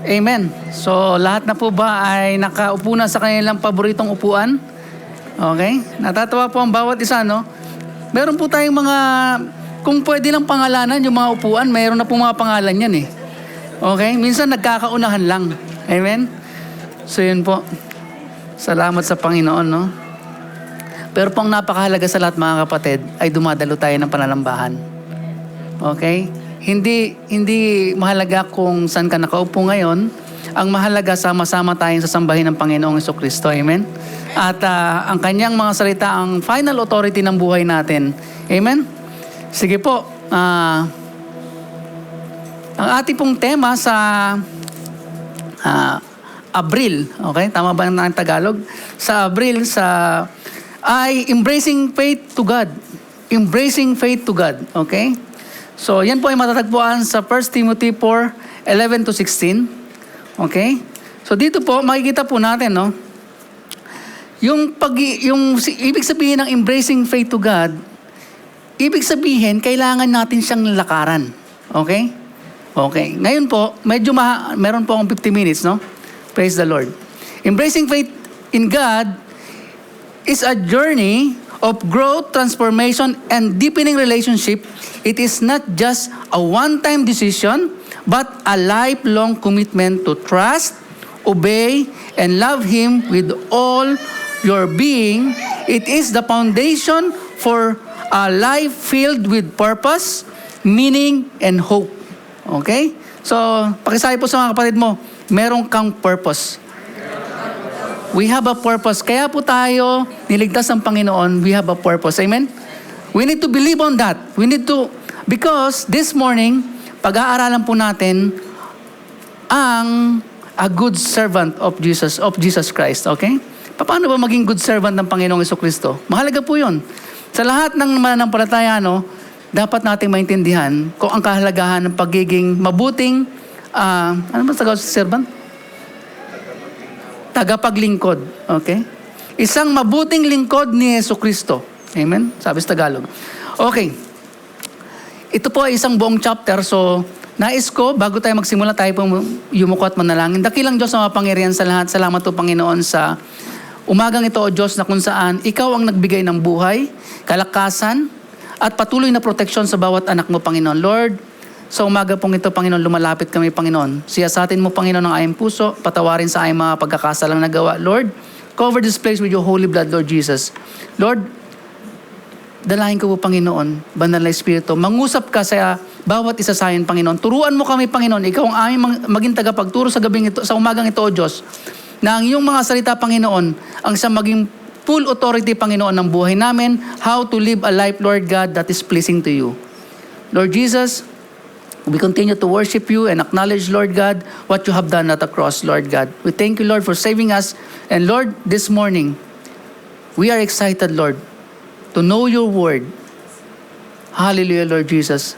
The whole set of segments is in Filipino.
Amen. So, lahat na po ba ay nakaupo na sa kanilang paboritong upuan? Okay? Natatawa po ang bawat isa, no? Meron po tayong mga, kung pwede lang pangalanan yung mga upuan, mayroon na po mga pangalan yan eh. Okay? Minsan nagkakaunahan lang. Amen? So, yun po. Salamat sa Panginoon, no? Pero po ang napakahalaga sa lahat, mga kapatid, ay dumadalo tayo ng pananambahan. Okay? Hindi mahalaga kung saan ka nakaupo ngayon. Ang mahalaga, sama-sama tayong sasambahin ng Panginoong Jesucristo. Amen? At ang kanyang mga salita, ang final authority ng buhay natin. Amen? Sige po. Ang ating pong tema sa Abril, okay? Tama ba ang Tagalog? Sa Abril, ay embracing faith to God. Embracing faith to God. Okay? So, yan po ay matatagpuan sa 1 Timothy 4:11-16. Okay? So, dito po, makikita po natin, no? Yung ibig sabihin ng embracing faith to God, ibig sabihin, kailangan natin siyang lakaran. Okay? Okay. Ngayon po, meron po akong 50 minutes, no? Praise the Lord. Embracing faith in God is a journey of growth, transformation, and deepening relationship. It is not just a one-time decision, but a lifelong commitment to trust, obey, and love Him with all your being. It is the foundation for a life filled with purpose, meaning, and hope. Okay? So, pakisabi po sa mga kapatid mo, meron kang purpose. We have a purpose. Kaya po tayo niligtas ng Panginoon. We have a purpose. Amen? We need to believe on that. Because this morning, pag-aaralan po natin ang a good servant of Jesus Christ. Okay? Paano ba maging good servant ng Panginoong Jesucristo? Mahalaga po yun. Sa lahat ng mananampalataya, dapat nating maintindihan kung ang kahalagahan ng pagiging mabuting, ano ba sa servant? Tagapaglingkod. Okay? Isang mabuting lingkod ni Jesucristo. Amen? Sabi sa Tagalog. Okay. Ito po ay isang buong chapter. So, nais ko, bago tayo magsimula, tayo pong yumuko at manalangin. Dakilang Diyos na mapangyarihan sa lahat. Salamat po, Panginoon, sa umagang ito, O Diyos, na kung saan Ikaw ang nagbigay ng buhay, kalakasan, at patuloy na proteksyon sa bawat anak mo, Panginoon. Lord, sa umaga pong ito, Panginoon, lumalapit kami, Panginoon. Siyasatin mo, Panginoon, ang aming puso, patawarin sa aming mga pagkakasalang nagawa. Lord, cover this place with your holy blood, Lord Jesus. Lord, dalahin ko po, Panginoon, Banal na Espiritu, mangusap ka sa bawat isa sa amin, Panginoon. Turuan mo kami, Panginoon, ikaw ang aming maging tagapagturo sa gabing ito, sa umagang ito, O Diyos, na ang iyong mga salita, Panginoon, ang sa maging full authority, Panginoon, ng buhay namin, how to live a life, Lord God, that is pleasing to you. Lord Jesus, we continue to worship you and acknowledge, Lord God, what you have done at the cross, Lord God. We thank you, Lord, for saving us. And Lord, this morning, we are excited, Lord, to know your word. Hallelujah, Lord Jesus.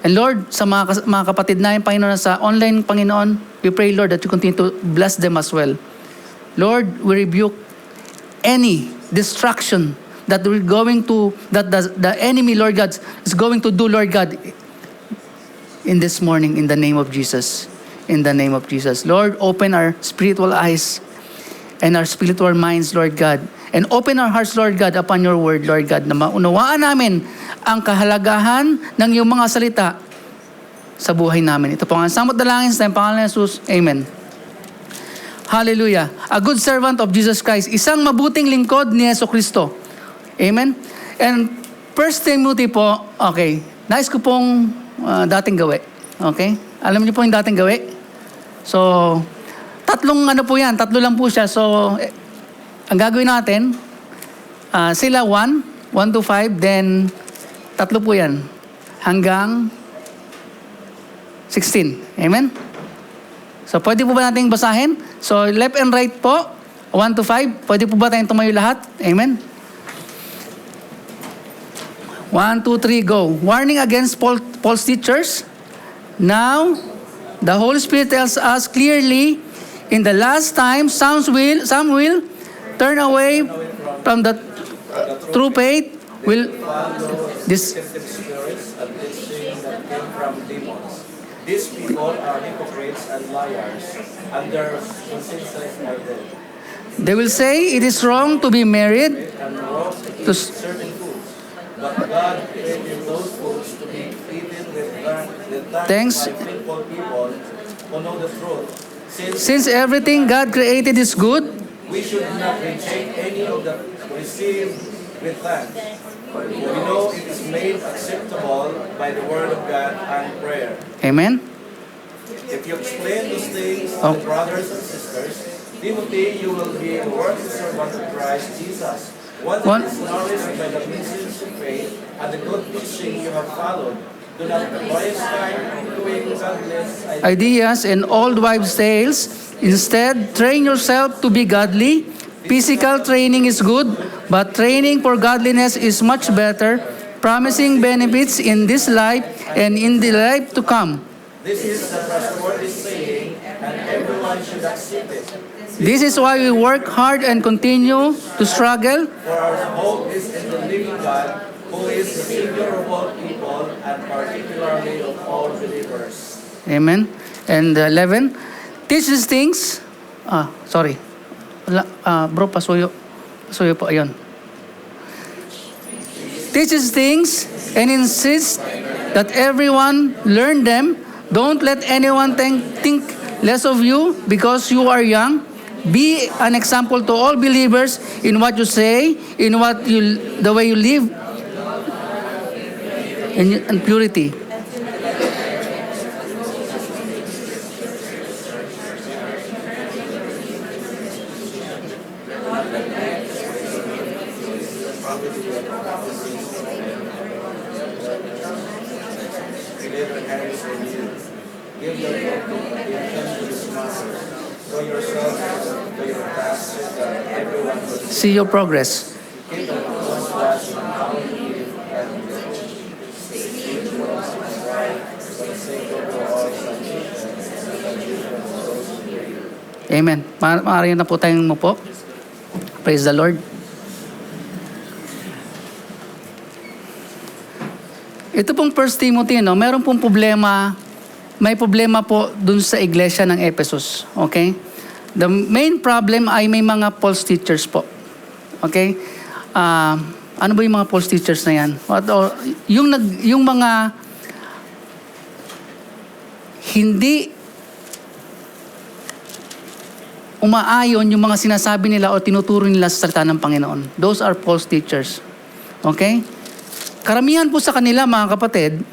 And Lord, sa mga kapatid namin, Panginoon, sa online, Panginoon, we pray, Lord, that you continue to bless them as well. Lord, we rebuke any distraction that the enemy, Lord God, is going to do, Lord God, in this morning, in the name of Jesus. In the name of Jesus. Lord, open our spiritual eyes and our spiritual minds, Lord God. And open our hearts, Lord God, upon your word, Lord God, na maunawaan namin ang kahalagahan ng iyong mga salita sa buhay namin. Ito po ang samot dalangin sa pangalan ni Jesus. Amen. Hallelujah. A good servant of Jesus Christ. Isang mabuting lingkod ni Jesucristo. Amen. And 1 Timothy po, okay, nais ko pong dating gawi. Okay? Alam niyo po yung dating gawi? So, tatlo lang po siya. So, ang gagawin natin, sila 1 to 5, then tatlo po yan. Hanggang 16. Amen? So, pwede po ba natin basahin? So, left and right po, 1 to 5. Pwede po ba tayong tumayo lahat? Amen? 1, 2, 3, go. Warning against false teachers. Now, the Holy Spirit tells us clearly, in the last time, some will turn away from the true faith. These people are hypocrites and liars, and their consciences are dead. They will say it is wrong to be married. And wrong to eat To certain foods, but God created those foods to be eaten with Thanks. by faithful people who know the truth. Since everything God created is good, We should not reject any of the received with thanks. We know it is made acceptable by the word of God and prayer. amen? If you explain those things Oh. to brothers and sisters, Timothy, you will be a worthy servant of Christ Jesus. One One- that is nourished by the message of faith and the good teaching you have followed. Do not waste time doing godless Ideas and old wives' tales. Instead, train yourself to be godly. Physical training is good, but training for godliness is much better, promising benefits in this life and in the life to come. This is the trustworthy saying, and everyone should accept it. This is why we work hard and continue to struggle. For our hope is in the living God, who is the Savior of all people, and particularly of all believers. Amen. And 11, teach these things. Sorry. Bro, pasuyo. Pasuyo po, ayun. Teach these things and insist that everyone learn them. Don't let anyone think less of you because you are young. Be an example to all believers in what you say, in the way you live, in purity. Deliver hands from you. Give your attention to this matter. Show yourself to your task so that everyone will See your progress. keep the one's watch on how you live and speak words of right for the sake of all salvation and salvation of those who believe. Amen. Maaari na po tayong mupo. Praise the Lord. Ito pong 1 Timothy, no, meron pong problema, may problema po dun sa iglesia ng Ephesus. Okay? The main problem ay may mga false teachers po. Okay? Ano ba yung mga false teachers na yan? Yung mga hindi umaayon yung mga sinasabi nila o tinuturo nila sa salita ng Panginoon. Those are false teachers. Okay? Karamihan po sa kanila, mga kapatid,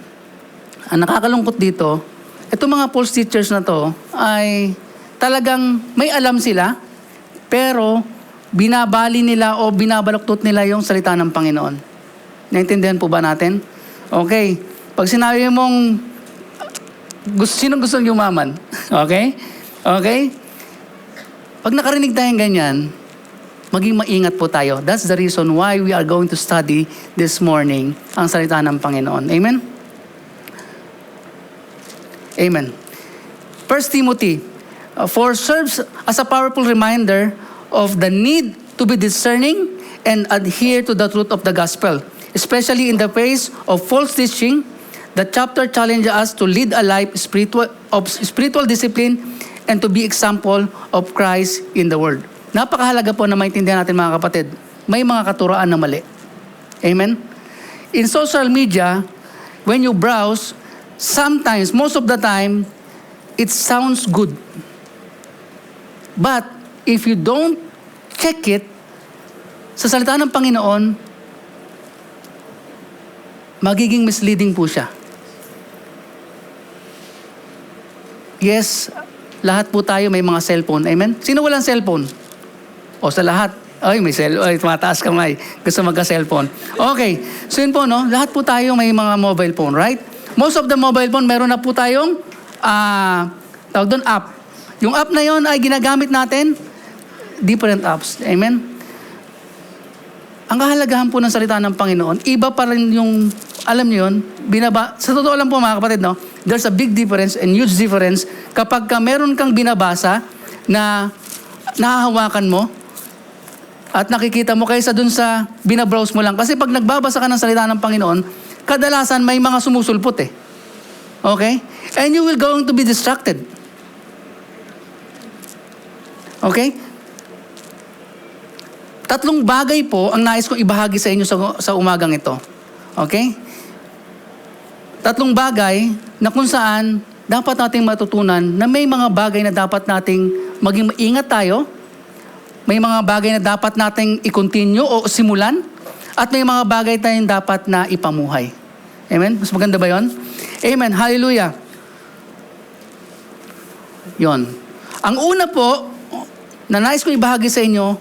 ang nakakalungkot dito, itong mga false teachers na to ay talagang may alam sila, pero binabali nila o binabaluktot nila yung salita ng Panginoon. Naintindihan po ba natin? Okay. Pag sinabi mong, sinong gusto yumaman? Okay? Okay? Pag nakarinig tayong ganyan, maging maingat po tayo. That's the reason why we are going to study this morning ang salita ng Panginoon. Amen? Amen. 1 Timothy 4 serves as a powerful reminder of the need to be discerning and adhere to the truth of the gospel, especially in the face of false teaching. The chapter challenges us to lead a life of spiritual discipline and to be example of Christ in the world. Napakahalaga po na maintindihan natin, mga kapatid. May mga katuraan na mali. Amen? In social media, when you browse, sometimes, most of the time, it sounds good. But, if you don't check it, sa salita ng Panginoon, magiging misleading po siya. Yes, lahat po tayo may mga cellphone. Amen? Sino walang cellphone? O sa lahat. Ay, may cellphone. Ay, tumataas kamay. Gusto magka-cellphone. Okay. So yun po, no? Lahat po tayo may mga mobile phone, right? Most of the mobile phone, meron na po tayong tawag doon, app. Yung app na yon ay ginagamit natin, different apps. Amen? Ang kahalagahan po ng salita ng Panginoon, iba pa rin yung, alam niyo yun, sa totoo lang po, mga kapatid, no? There's a big difference and huge difference kapag meron kang binabasa na nahahawakan mo, at nakikita mo kaysa dun sa binabrowse mo lang. Kasi pag nagbabasa ka ng salita ng Panginoon, kadalasan may mga sumusulpot eh. Okay? And you will going to be distracted. Okay? Tatlong bagay po ang nais kong ibahagi sa inyo sa umagang ito. Okay? Tatlong bagay na kung saan dapat nating matutunan na may mga bagay na dapat nating maging maingat tayo, may mga bagay na dapat nating i-continue o simulan, at may mga bagay tayong dapat na ipamuhay. Amen? Mas maganda ba yon? Amen. Hallelujah. Yon. Ang una po, na nais ko ibahagi sa inyo,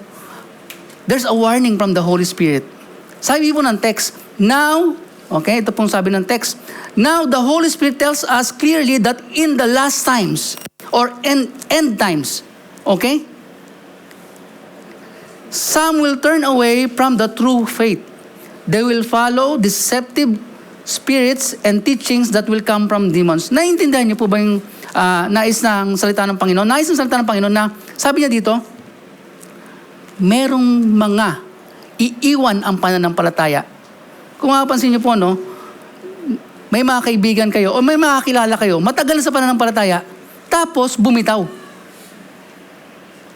there's a warning from the Holy Spirit. Sabi po ng text, now, okay, ito pong sabi ng text, now the Holy Spirit tells us clearly that in the last times, or end times, okay, some will turn away from the true faith. They will follow deceptive spirits and teachings that will come from demons. Naiintindihan niyo po ba yung nais ng salita ng Panginoon? Nais ng salita ng Panginoon na, sabi niya dito, merong mga iiwan ang pananampalataya. Kung mapapansin niyo po, no, may mga kaibigan kayo o may mga kakilala kayo, matagal na sa pananampalataya, tapos bumitaw.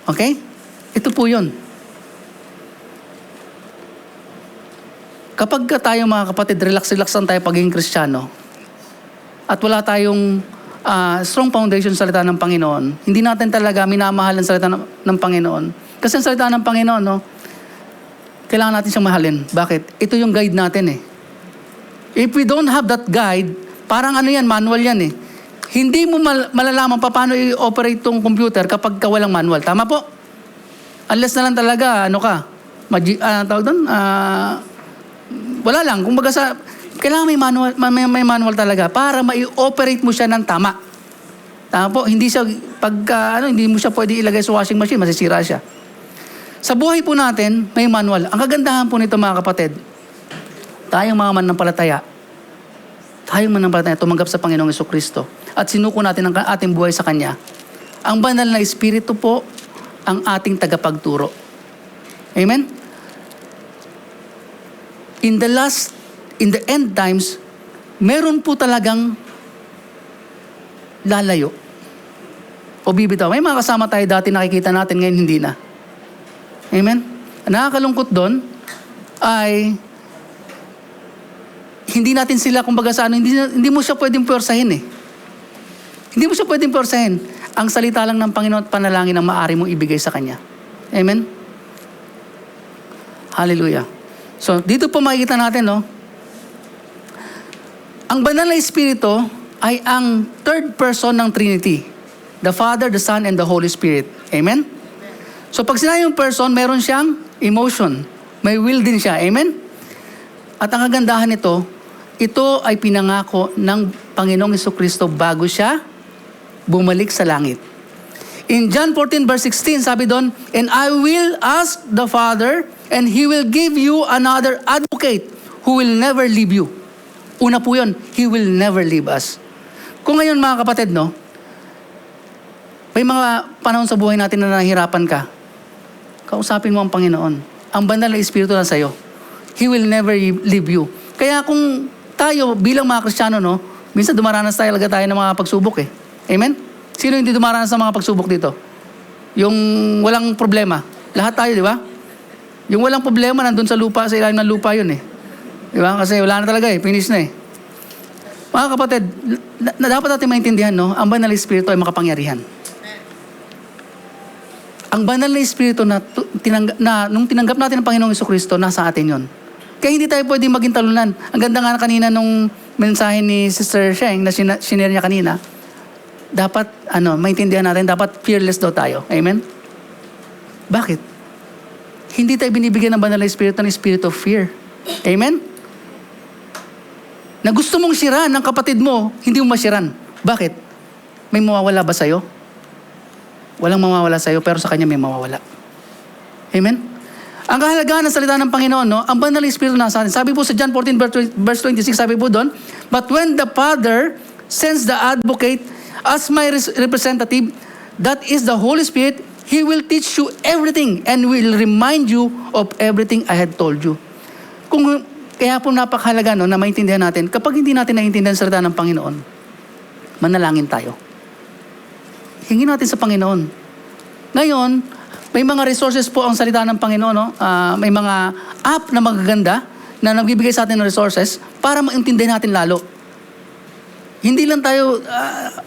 Okay? Ito po yun. Kapag tayo mga kapatid, relax lang tayo pagiging Kristiyano at wala tayong strong foundation sa salita ng Panginoon, hindi natin talaga minamahal ang salita ng Panginoon. Kasi ang salita ng Panginoon, no, kailangan natin siyang mahalin. Bakit? Ito yung guide natin eh. If we don't have that guide, parang ano yan, manual yan eh. Hindi mo malalaman pa paano i-operate tong computer kapag walang manual. Tama po? Unless na lang talaga, ano ka, tawag doon, wala lang. Kumbaga kailangan may manual talaga para ma-operate mo siya ng tama. Tama po, hindi siya, hindi mo siya pwede ilagay sa washing machine, masisira siya. Sa buhay po natin, may manual. Ang kagandahan po nito mga kapatid, tayong mga mananampalataya, tumanggap sa Panginoong Jesucristo at sinuko natin ang ating buhay sa Kanya. Ang banal na Espiritu po ang ating tagapagturo. Amen? In the end times, meron po talagang lalayo o bibitaw. May mga kasama tayo dati nakikita natin, ngayon hindi na. Amen? Nakakalungkot doon ay hindi natin sila, kumbaga sa hindi mo siya pwedeng puwersahin eh. Hindi mo siya pwedeng puwersahin. Ang salita lang ng Panginoon at panalangin ang maaari mong ibigay sa Kanya. Amen? Hallelujah. So, dito po makikita natin, no? Ang banal na Espiritu ay ang third person ng Trinity. The Father, the Son, and the Holy Spirit. Amen? So, pag sinabi yung person, meron siyang emotion. May will din siya. Amen? At ang kagandahan nito, ito ay pinangako ng Panginoong Jesucristo bago siya bumalik sa langit. In John 14 verse 16, sabi doon, and I will ask the Father, and He will give you another advocate who will never leave you. Una po yun, He will never leave us. Kung ngayon mga kapatid, no, may mga panahon sa buhay natin na nahihirapan ka, kausapin mo ang Panginoon. Ang banal na Espiritu na sa'yo. He will never leave you. Kaya kung tayo bilang mga Kristiyano, no, minsan dumaranas talaga tayo ng mga pagsubok eh. Amen? Sino hindi dumaranas ng mga pagsubok dito? Yung walang problema. Lahat tayo, di ba? Yung walang problema, nandun sa lupa, sa ilalim ng lupa yun eh. Di ba? Kasi wala na talaga eh, finish na eh. Mga kapatid, dapat natin maintindihan, no? Ang banal na Espiritu ay makapangyarihan. Ang banal na Espiritu na nung tinanggap natin ang Panginoong Jesucristo, nasa atin yun. Kaya hindi tayo pwedeng maging talunan. Ang ganda nga kanina nung mensahe ni Sister Sheng na sinare niya kanina, dapat, maintindihan natin, dapat fearless daw tayo. Amen? Bakit? Hindi tayo binibigyan ng banal na Espiritu ng Spirit of fear. Amen? Na gusto mong siran ng kapatid mo, hindi mo masiran. Bakit? May mawawala ba sa'yo? Walang mawawala sa'yo, pero sa Kanya may mawawala. Amen? Ang kahalagahan ng salita ng Panginoon, no, ang banal na Espiritu nasa atin. Sabi po sa John 14 verse 26, sabi po doon, but when the Father sends the advocate as my representative, that is the Holy Spirit, He will teach you everything and will remind you of everything I had told you. Kaya po napakahalaga, no, na maintindihan natin, kapag hindi natin naiintindihan ang salita ng Panginoon, Manalangin tayo. Hingin natin sa Panginoon. Ngayon, may mga resources po ang salita ng Panginoon. No? May mga app na magaganda na nagbibigay sa atin ng resources para maintindihan natin lalo. Hindi lang tayo,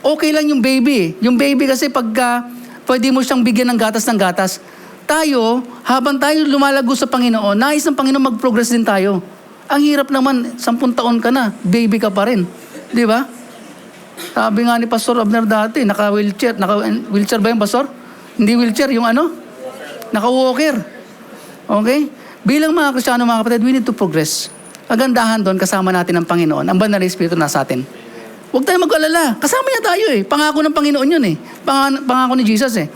okay lang yung baby. Yung baby kasi pagka pwede mo siyang bigyan ng gatas. Tayo, habang tayo lumalago sa Panginoon, nais ng Panginoon mag-progress din tayo. Ang hirap naman, 10 taon ka na, baby ka pa rin. Di ba? Sabi nga ni Pastor Abner dati, naka-wheelchair. Wheelchair ba yung Pastor? Hindi wheelchair, yung ano? Naka-walker. Okay? Bilang mga Kristiyano, mga kapatid, we need to progress. Kagandahan doon, kasama natin ang Panginoon. Ang banal na Espiritu nasa atin. Huwag tayo mag-alala. Kasama niya tayo eh. Pangako ng Panginoon yun eh. Pangako ni Jesus eh.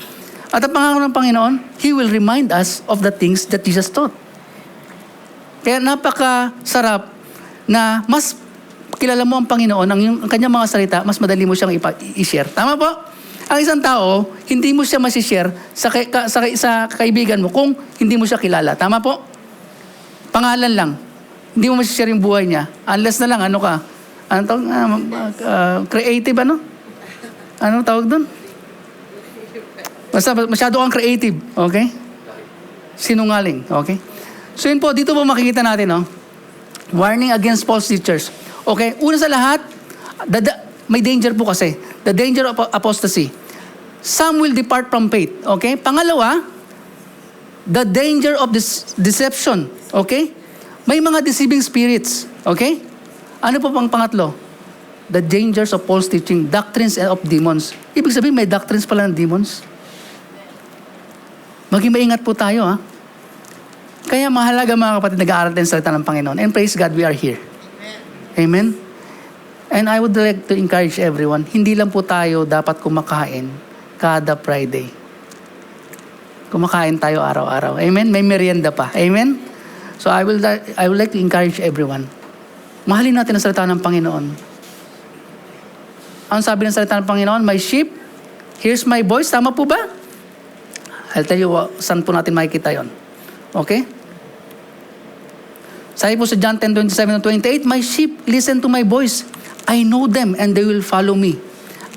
At ang pangako ng Panginoon, He will remind us of the things that Jesus taught. Kaya napakasarap na mas kilala mo ang Panginoon, ang kanyang mga salita, mas madali mo siyang i-share. Tama po? Ang isang tao, hindi mo siya masishare sa kaibigan mo kung hindi mo siya kilala. Tama po? Pangalan lang. Hindi mo masishare yung buhay niya. Unless na lang, ano ka? Ano tawag? Creative, ano? Ano tawag doon? Basta masyado kang creative. Okay? Sinungaling. Okay? So yun po, dito po makikita natin, no? Warning against false teachers. Okay? Una sa lahat, may danger po kasi. The danger of apostasy. Some will depart from faith. Okay? Pangalawa, the danger of deception. Okay? May mga deceiving spirits. Okay? Ano po pang pangatlo? The dangers of false teaching, doctrines of demons. Ibig sabihin, may doctrines pala ng demons. Maging maingat po tayo, ha? Kaya mahalaga mga kapatid, nag-aaral din sa salita ng Panginoon. And praise God, we are here. Amen? And I would like to encourage everyone, hindi lang po tayo dapat kumakain kada Friday. Kumakain tayo araw-araw. Amen? May merienda pa. Amen? So I would like to encourage everyone. Mahalin natin ang salita ng Panginoon. Ang sabi ng salita ng Panginoon, my sheep, here's my voice. Tama po ba? I'll tell you saan po natin makikita yon. Okay? Sabi po sa John 10:27-28, my sheep listen to my voice. I know them and they will follow me.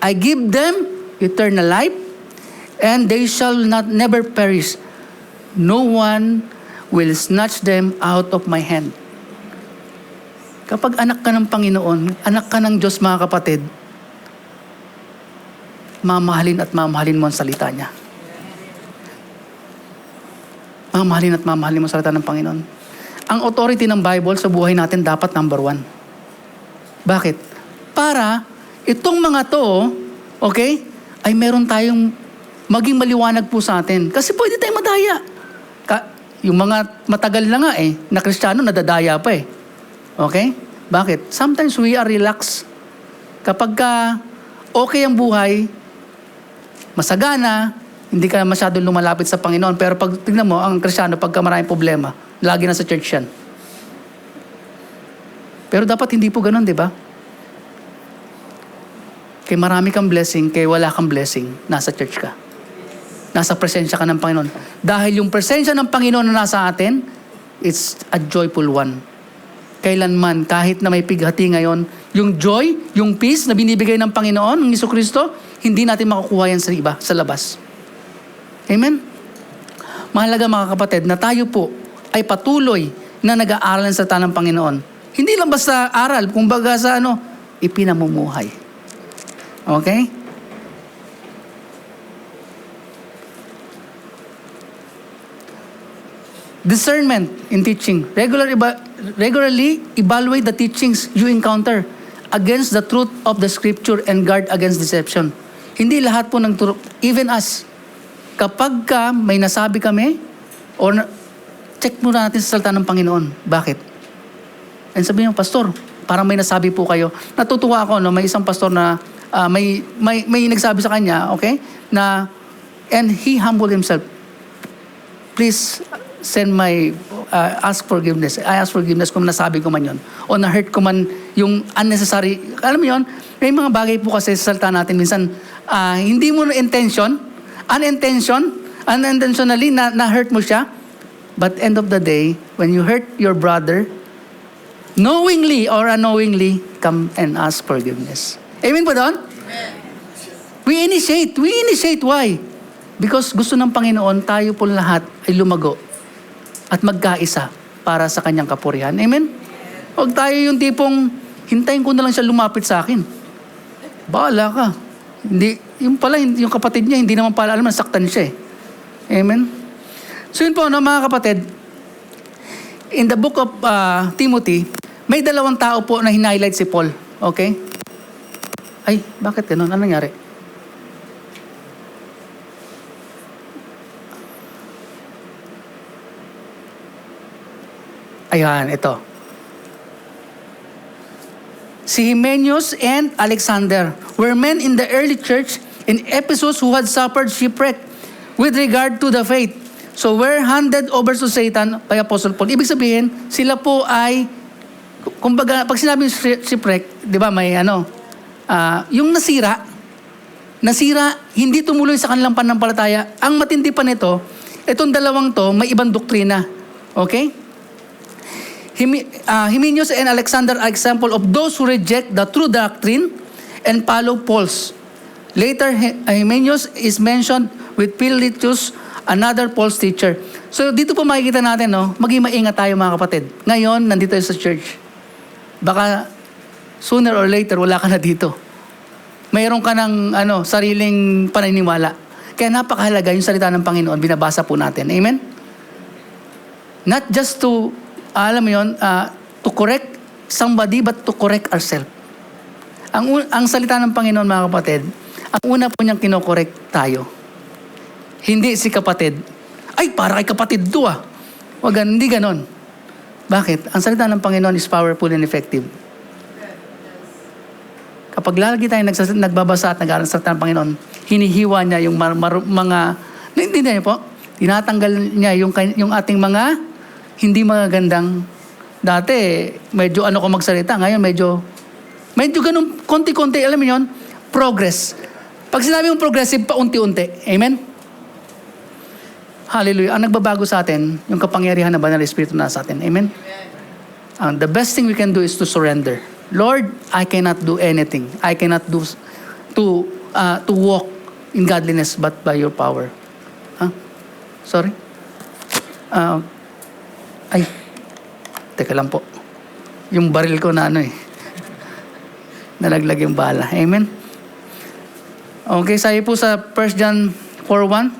I give them eternal life and they shall never perish. No one will snatch them out of my hand. Kapag anak ka ng Panginoon, anak ka ng Diyos, mga kapatid, mamahalin at mamahalin mo ang salita niya. Mamahalin at mamahalin mo ang salita ng Panginoon. Ang authority ng Bible sa buhay natin dapat number 1. Bakit? Para itong mga to, okay, ay meron tayong maging maliwanag po sa atin. Kasi pwede tayong madaya. Yung mga matagal na nga na Kristiyano, nadadaya pa Okay? Bakit? Sometimes we are relaxed. Kapag okay ang buhay, masagana, hindi ka masyadong lumalapit sa Panginoon. Pero pag tignan mo, ang Kristiyano, pagka maraming problema, lagi na sa church yan. Pero dapat hindi po ganun, di ba? Kaya marami kang blessing, kaya wala kang blessing, nasa church ka. Nasa presensya ka ng Panginoon. Dahil yung presensya ng Panginoon na nasa atin, it's a joyful one. Kailanman, kahit na may pighati ngayon, yung joy, yung peace na binibigay ng Panginoon, ng Jesucristo, hindi natin makukuha yan sa iba, sa labas. Amen? Mahalaga mga kapatid, na tayo po ay patuloy na nag-aaral ng salita ng Panginoon. Hindi lang basta aral, kumbaga sa ipinamumuhay. Okay? Discernment in teaching. Regularly evaluate the teachings you encounter against the truth of the Scripture and guard against deception. Hindi lahat po ng turo, even us. Kapag may nasabi kami, check muna natin sa salita ng Panginoon. Bakit? And sabihin mo, Pastor, parang may nasabi po kayo. Natutuwa ako, may isang pastor na may nagsabi sa kanya, okay, na, and he humbled himself. Please, send my, ask forgiveness. I ask forgiveness kung nasabi ko man yun. O na-hurt ko man yung unnecessary. Alam mo yun, may mga bagay po kasi sa salita natin. Minsan, hindi mo unintentionally, na-hurt mo siya. But end of the day, when you hurt your brother, knowingly or unknowingly, come and ask forgiveness. Amen po doon? We initiate. We initiate. Why? Because gusto ng Panginoon, tayo po lahat ay lumago at magkaisa para sa kanyang kapurihan. Amen? Huwag tayo yung tipong, hintayin ko na lang siya lumapit sa akin. Bahala ka. Hindi, yung pala, yung kapatid niya, hindi naman pala alam na saktan siya eh. Amen? So yun po, no, mga kapatid, in the book of Timothy, may dalawang tao po na hinighlight si Paul. Okay? Ay, bakit ganun? Ano nangyari? Ayan, ito. Si Hymenaeus and Alexander were men in the early church in Ephesus who had suffered shipwreck with regard to the faith. So were handed over to Satan by Apostle Paul. Ibig sabihin, sila po ay, kumbaga, pag sinabing shipwreck, di ba may yung nasira, hindi tumuloy sa kanilang pananampalataya. Ang matindi pa nito, itong dalawang to, may ibang doktrina. Okay? Hymenaeus and Alexander are example of those who reject the true doctrine and follow Paul's. Later, Hymenaeus is mentioned with Philetus, another false teacher. So dito po makikita natin, no, maging maingat tayo mga kapatid. Ngayon, nandito tayo sa church. Baka sooner or later, wala ka na dito. Mayroon ka ng sariling paniniwala. Kaya napakahalaga yung salita ng Panginoon, binabasa po natin. Amen? Not just to alam mo yun, to correct somebody, but to correct ourselves. Ang salita ng Panginoon, mga kapatid, ang una po niyang kinokorek tayo. Hindi si kapatid. Ay, para kay kapatid to ah. Hindi ganon. Bakit? Ang salita ng Panginoon is powerful and effective. Kapag lagi tayo nagbabasa at nag-aaral sa salita ng Panginoon, hinihiwa niya yung mga, hindi niya po, tinatanggal niya yung ating mga hindi magagandang, dati, medyo ko magsalita, ngayon medyo ganun, konti-konti, alam mo yun, progress. Pag sinabi mong progressive, paunti-unti. Amen? Hallelujah. Ang nagbabago sa atin, yung kapangyarihan na banal na Espiritu na sa atin. Amen? The best thing we can do is to surrender. Lord, I cannot do anything. I cannot do to walk in godliness but by your power. Sorry? Ay, teka lang po. Yung baril ko na nalaglag yung bala. Amen? Okay, sabi po sa 1 John 4:1,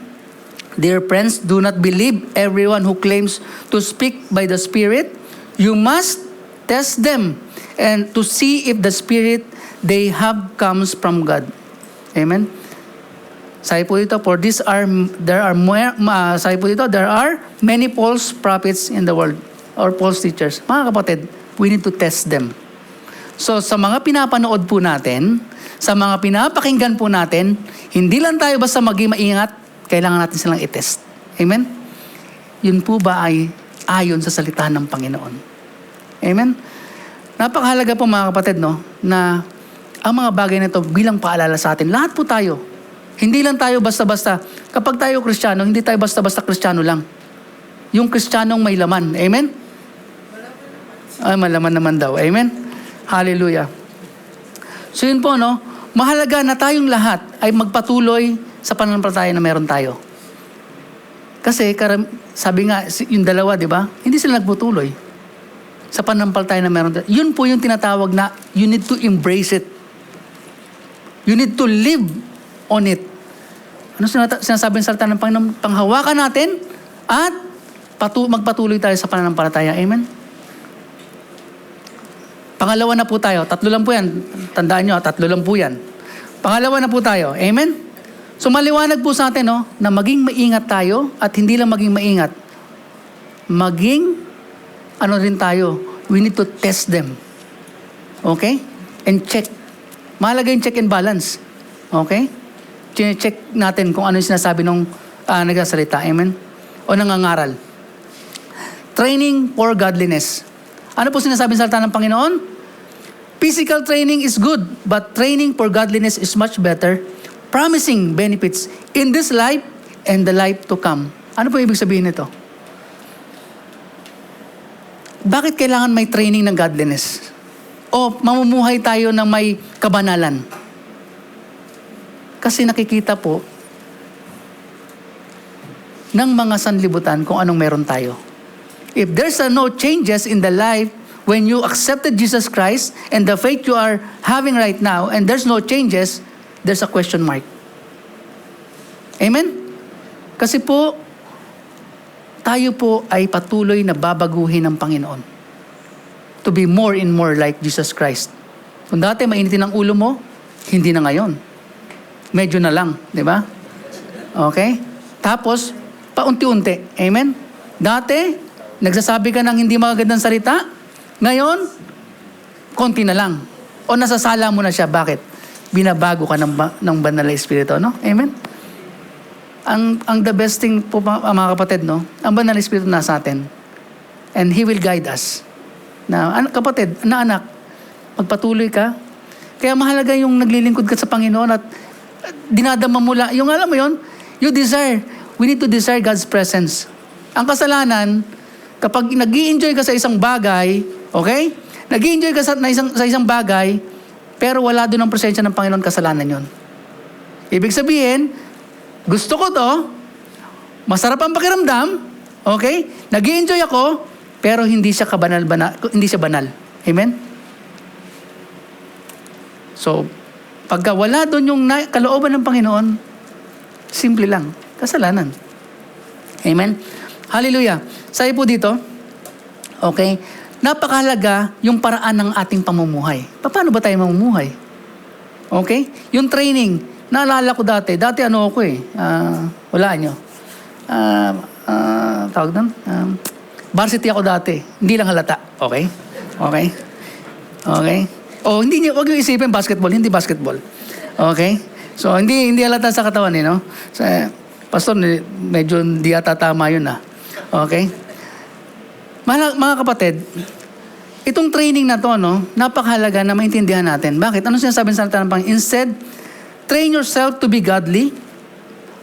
Dear friends, do not believe everyone who claims to speak by the Spirit. You must test them and to see if the Spirit they have comes from God. Amen? Sabi po dito, there are many false prophets in the world or false teachers. Mga kapatid, we need to test them. So sa mga pinapanood po natin, sa mga pinapakinggan po natin, hindi lang tayo basta maging maingat, kailangan natin silang i-test. Amen? Yun po ba ay ayon sa salita ng Panginoon? Amen? Napakahalaga po mga kapatid, no, na ang mga bagay na ito bilang paalala sa atin. Lahat po tayo. Hindi lang tayo basta-basta. Kapag tayo Kristiyano, hindi tayo basta-basta Kristiyano lang. Yung Kristiyanong may laman. Amen? Ay, malaman naman daw. Amen? Hallelujah. So yun po, no? Mahalaga na tayong lahat ay magpatuloy sa pananampalataya na meron tayo. Kasi, sabi nga, yung dalawa, di ba? Hindi sila nagputuloy sa pananampalataya na meron tayo. Yun po yung tinatawag na you need to embrace it. You need to live on it. Ano sinasabi ng salita ng Panginoon? Panghawakan natin at magpatuloy tayo sa pananampalataya. Amen? Pangalawa na po tayo. 3 lang po yan. Tandaan nyo, 3 lang po yan. Pangalawa na po tayo. Amen? So maliwanag po sa atin, no, na maging maingat tayo at hindi lang maging maingat. Rin tayo. We need to test them. Okay? And check. Mahalaga yung check and balance. Okay? Check natin kung ano yung sinasabi nung nagsasalita. Amen? O nangangaral. Training for godliness. Ano po sinasabi sa salita ng Panginoon? Physical training is good, but training for godliness is much better, promising benefits in this life and the life to come. Ano po ibig sabihin nito? Bakit kailangan may training ng godliness? O mamumuhay tayo ng may kabanalan? Kasi nakikita po ng mga sanlibutan kung anong meron tayo. If there's no changes in the life when you accepted Jesus Christ and the faith you are having right now, and there's no changes, there's a question mark. Amen? Kasi po, tayo po ay patuloy na babaguhin ng Panginoon to be more and more like Jesus Christ. Kung dati mainitin ang ulo mo, hindi na ngayon. Medyo na lang, di ba? Okay? Tapos, paunti-unti. Amen? Dati, nagsasabi ka ng hindi magagandang salita. Ngayon, konti na lang. O nasasala mo na siya. Bakit? Binabago ka ng banal na Espiritu, no? Amen? Ang the best thing po, mga kapatid, no? Ang banal na Espiritu nasa atin. And He will guide us. Na, kapatid, na anak, magpatuloy ka. Kaya mahalaga yung naglilingkod ka sa Panginoon at dinadama mula. Yung alam mo yun, you desire. We need to desire God's presence. Ang kasalanan, kapag nag-i-enjoy ka sa isang bagay, okay? Nag-i-enjoy ka sa isang bagay, pero wala doon ang presensya ng Panginoon, kasalanan yon. Ibig sabihin, gusto ko to, masarap ang pakiramdam, okay? Nag-i-enjoy ako, pero hindi siya hindi siya banal. Amen? So, pagka wala doon yung kalooban ng Panginoon, simple lang, kasalanan. Amen? Hallelujah. Sabi po dito, okay, napakahalaga yung paraan ng ating pamumuhay. Paano ba tayo mamumuhay? Okay? Yung training, naalala ko dati ano ako wala nyo. Tawag doon? Varsity ako dati. Hindi lang halata. Okay? Okay? Okay? O, wag yung isipin basketball. Hindi basketball. Okay? So, hindi halata sa katawan, no? So, pastor, medyo hindi ata tama yun, Okay? Mga kapatid, itong training na to, no, napakahalaga na maintindihan natin. Bakit? Ano sinasabi sa salita ng Panginoon? Instead, train yourself to be godly.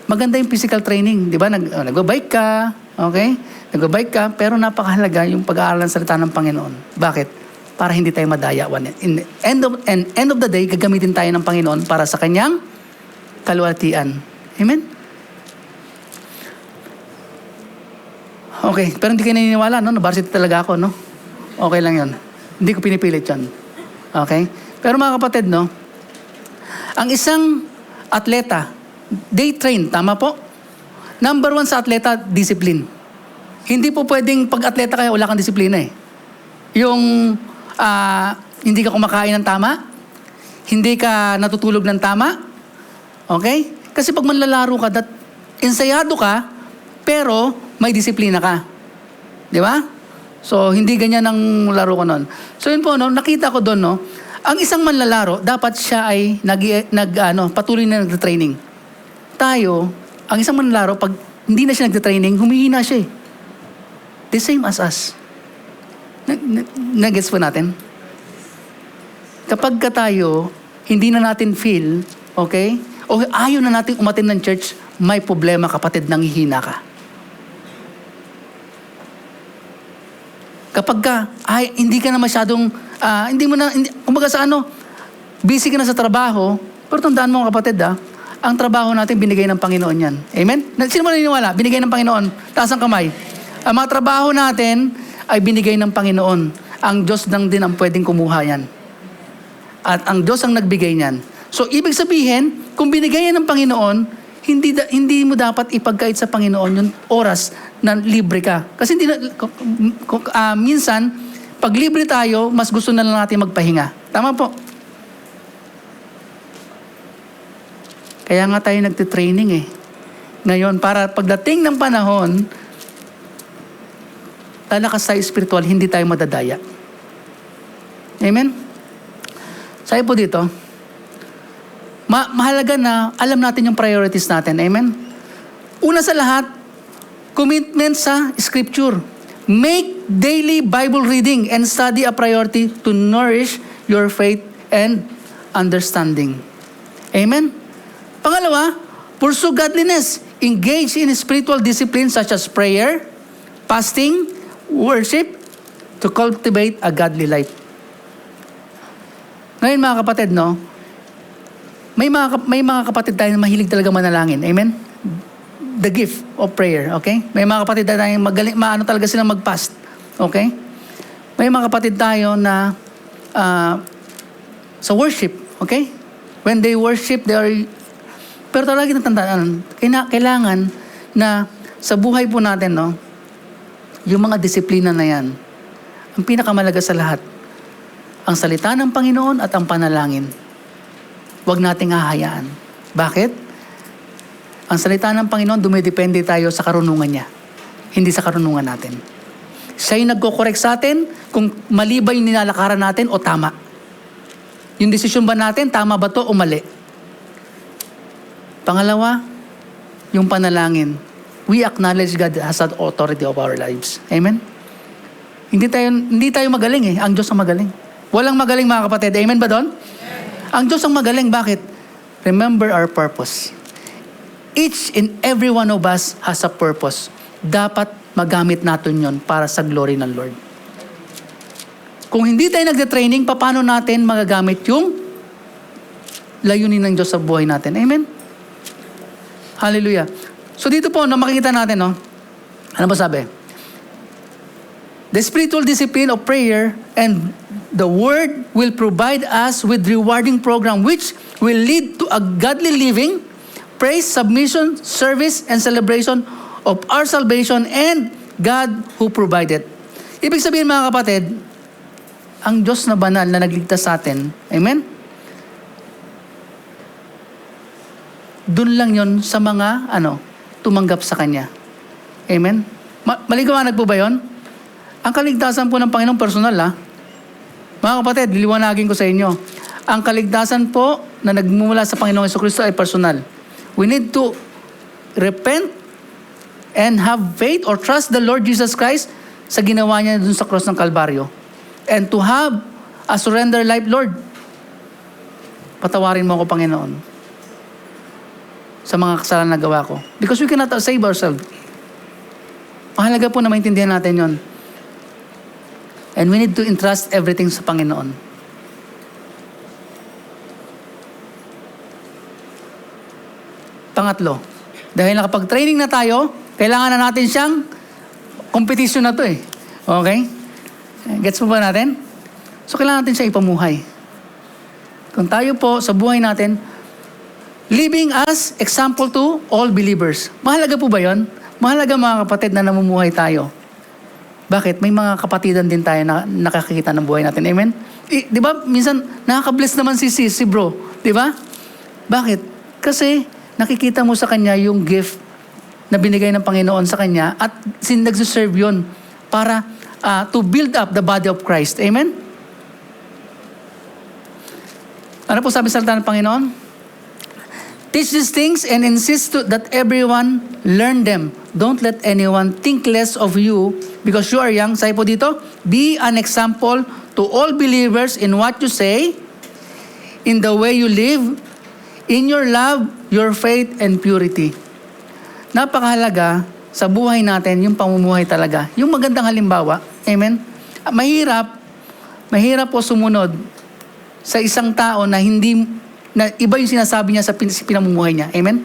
Maganda yung physical training. Di ba? Nag-bike ka. Okay? Nag-bike ka. Pero napakahalaga yung pag-aaral ng salita ng Panginoon. Bakit? Para hindi tayo madaya. End of the day, gagamitin tayo ng Panginoon para sa kanyang kaluwalhatian. Amen? Okay, pero hindi kayo naniniwala, no? Na-varsity talaga ako, no? Okay lang yun. Hindi ko pinipilit yun. Okay? Pero mga kapatid, no? Ang isang atleta, they train, tama po? Number 1 sa atleta, discipline. Hindi po pwedeng pag-atleta kayo, wala kang disiplina eh. Yung hindi ka kumakain ng tama, hindi ka natutulog ng tama, okay? Kasi pag manlalaro ka, ensayado ka, pero may disiplina ka. Di ba? So, hindi ganyan ang laro ko nun. So, yun po, no, nakita ko doon, no, ang isang manlalaro, dapat siya ay patuloy na nag-training. Tayo, ang isang manlalaro, pag hindi na siya nag-training, humihina siya eh. The same as us. Nag-gets po natin? Kapag ka tayo, hindi na natin feel, okay, o ayaw na natin umattend ng church, may problema, kapatid, nanghihina ka. Kapag ka, hindi ka na masyadong, kumbaga sa busy ka na sa trabaho, pero tandaan mo kapatid ang trabaho natin binigay ng Panginoon yan. Amen? Sino mo naniniwala? Binigay ng Panginoon. Taas ang kamay. Ang mga trabaho natin ay binigay ng Panginoon. Ang Diyos lang din ang pwedeng kumuha yan. At ang Diyos ang nagbigay niyan. So, ibig sabihin, kung binigay yan ng Panginoon, hindi mo dapat ipagkait sa Panginoon yung oras na libre ka. Kasi minsan, pag libre tayo, mas gusto na lang natin magpahinga. Tama po. Kaya nga tayo nagtitraining eh. Ngayon, para pagdating ng panahon, talakas tayo spiritual, hindi tayo madadaya. Amen? Sabi po dito, mahalaga na alam natin yung priorities natin. Amen? Una sa lahat, commitment sa Scripture. Make daily Bible reading and study a priority to nourish your faith and understanding. Amen? Pangalawa, pursue godliness. Engage in spiritual disciplines such as prayer, fasting, worship, to cultivate a godly life. Ngayon mga kapatid, no? may mga kapatid tayo na mahilig talaga manalangin. Amen? The gift of prayer, okay? May mga kapatid tayo na maano talaga silang mag-fast. Okay? May mga kapatid tayo na sa worship, okay? When they worship, pero talaga natandaan, kailangan na sa buhay po natin, no, yung mga disiplina na yan, ang pinakamalaga sa lahat, ang salita ng Panginoon at ang panalangin. Huwag nating hahayaan. Bakit? Ang salita ng Panginoon, dumidepende tayo sa karunungan niya. Hindi sa karunungan natin. Siya yung nagko-correct sa atin kung mali ba yung nilalakaran natin o tama. Yung desisyon ba natin, tama ba to o mali? Pangalawa, yung panalangin. We acknowledge God as an authority of our lives. Amen? Hindi tayo magaling eh. Ang Diyos ang magaling. Walang magaling mga kapatid. Amen ba doon? Ang Diyos ang magaling. Bakit? Remember our purpose. Each and every one of us has a purpose. Dapat magamit natin yon para sa glory ng Lord. Kung hindi tayo nagde-training, paano natin magagamit yung layunin ng Diyos sa buhay natin? Amen? Hallelujah. So dito po, makikita natin, no? Ano ba sabi? The spiritual discipline of prayer and the Word will provide us with rewarding program which will lead to a godly living, praise, submission, service, and celebration of our salvation and God who provided. Ibig sabihin mga kapatid, ang Diyos na banal na nagligtas sa atin, amen? Doon lang yon sa mga, tumanggap sa Kanya. Amen? Maliwanag po ba yon? Ang kaligtasan po ng Panginoon personal, Mga kapatid, liliwanagin ko sa inyo. Ang kaligtasan po na nagmumula sa Panginoong Jesucristo ay personal. We need to repent and have faith or trust the Lord Jesus Christ sa ginawa niya dun sa cross ng Kalbaryo. And to have a surrender life, Lord, patawarin mo ako, Panginoon, sa mga kasalanan na gawa ko. Because we cannot save ourselves. Mahalaga po na maintindihan natin yon. And we need to entrust everything sa Panginoon. Pangatlo, dahil nakapag-training na tayo, kailangan na natin siyang competition na to eh. Okay? Gets mo ba natin? So, kailangan natin siya ipamuhay. Kung tayo po sa buhay natin, living as example to all believers. Mahalaga po ba yon? Mahalaga mga kapatid na namumuhay tayo. Bakit? May mga kapatidan din tayo na nakakita ng buhay natin. Amen? Di ba? Minsan, nakaka-bless naman si bro. Di ba? Bakit? Kasi, nakikita mo sa kanya yung gift na binigay ng Panginoon sa kanya at nagsiserve yun para to build up the body of Christ. Amen? Ano po sabi sa salita ng Panginoon? Teach these things and insist that everyone learn them. Don't let anyone think less of you because you are young. Sabi po dito, be an example to all believers in what you say, in the way you live, in your love, your faith, and purity. Napakahalaga sa buhay natin yung pamumuhay talaga. Yung magandang halimbawa. Amen? Mahirap po sumunod sa isang tao na iba yung sinasabi niya sa pinamumuhay niya. Amen?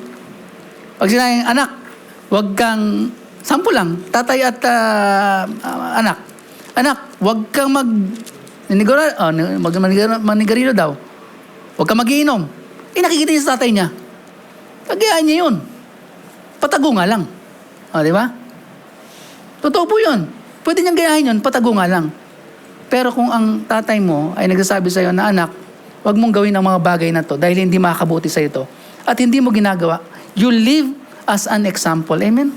Pag sinabi, anak, huwag kang, sample lang, tatay at anak. Anak, huwag kang manigarilo daw. Huwag kang magiinom. Nakikita niya sa tatay niya. Pagayaan niya yun. Patago nga lang. Di ba? Totoo po yun. Pwede niyang gayahin yun, patago nga lang. Pero kung ang tatay mo ay nagsasabi sa'yo na, anak, huwag mong gawin ang mga bagay na to dahil hindi makakabuti sa ito. At hindi mo ginagawa. You live as an example. Amen?